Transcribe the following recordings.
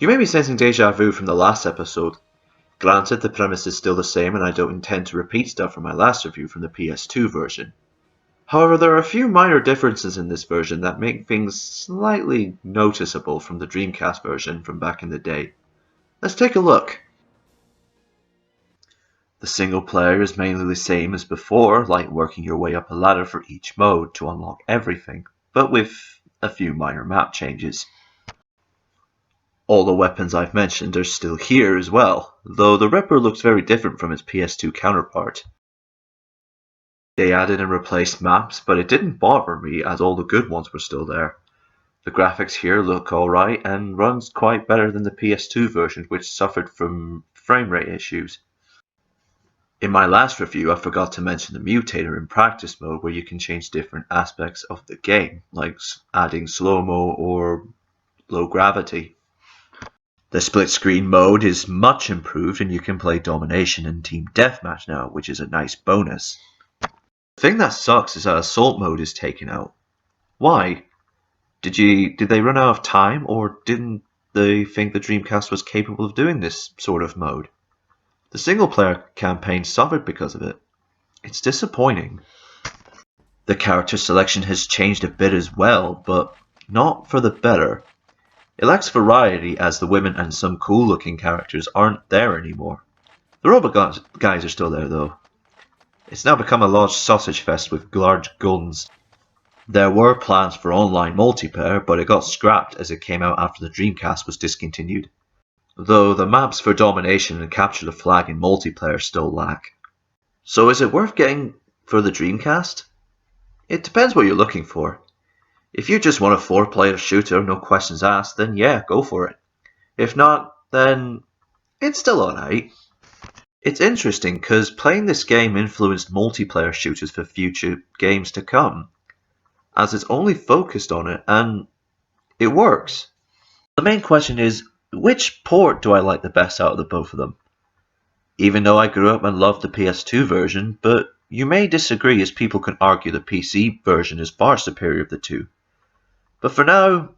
You may be sensing deja vu from the last episode. Granted, the premise is still the same and I don't intend to repeat stuff from my last review from the PS2 version. However, there are a few minor differences in this version that make things slightly noticeable from the Dreamcast version from back in the day. Let's take a look. The single player is mainly the same as before, like working your way up a ladder for each mode to unlock everything, but with a few minor map changes. All the weapons I've mentioned are still here as well, though the Ripper looks very different from its PS2 counterpart. They added and replaced maps, but it didn't bother me as all the good ones were still there. The graphics here look alright and runs quite better than the PS2 version, which suffered from frame rate issues. In my last review I forgot to mention the mutator in practice mode where you can change different aspects of the game, like adding slow-mo or low gravity. The split screen mode is much improved and you can play domination and team deathmatch now, which is a nice bonus. The thing that sucks is that assault mode is taken out. Why? Did they run out of time, or didn't they think the Dreamcast was capable of doing this sort of mode? The single player campaign suffered because of it. It's disappointing. The character selection has changed a bit as well, but not for the better. It lacks variety as the women and some cool looking characters aren't there anymore. The robot guys are still there though. It's now become a large sausage fest with large guns. There were plans for online multiplayer, but it got scrapped as it came out after the Dreamcast was discontinued. Though the maps for domination and capture the flag in multiplayer still lack. So is it worth getting for the Dreamcast? It depends what you're looking for. If you just want a 4-player shooter, no questions asked, then yeah, go for it. If not, then it's still alright. It's interesting because playing this game influenced multiplayer shooters for future games to come, as it's only focused on it and it works. The main question is, which port do I like the best out of the both of them? Even though I grew up and loved the PS2 version, but you may disagree as people can argue the PC version is far superior of the two. But for now,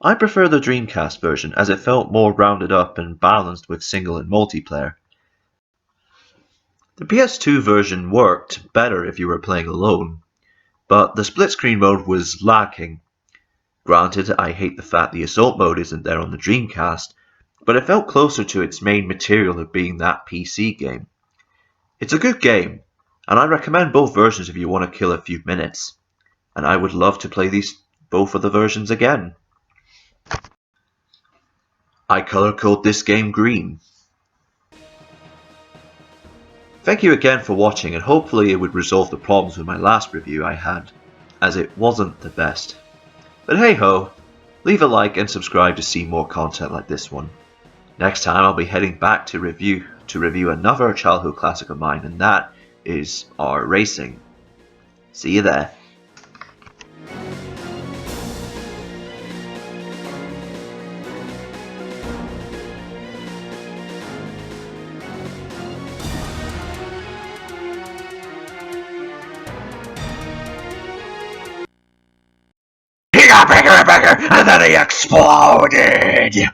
I prefer the Dreamcast version as it felt more rounded up and balanced with single and multiplayer. The PS2 version worked better if you were playing alone, but the split screen mode was lacking. Granted, I hate the fact the assault mode isn't there on the Dreamcast, but it felt closer to its main material of being that PC game. It's a good game, and I recommend both versions if you want to kill a few minutes, and I would love to play both of the versions again. I color code this game green. Thank you again for watching, and hopefully it would resolve the problems with my last review I had, as it wasn't the best. But hey ho, leave a like and subscribe to see more content like this one. Next time I'll be heading back to review another childhood classic of mine, and that is R Racing. See you there. He got bigger and bigger, and then he exploded!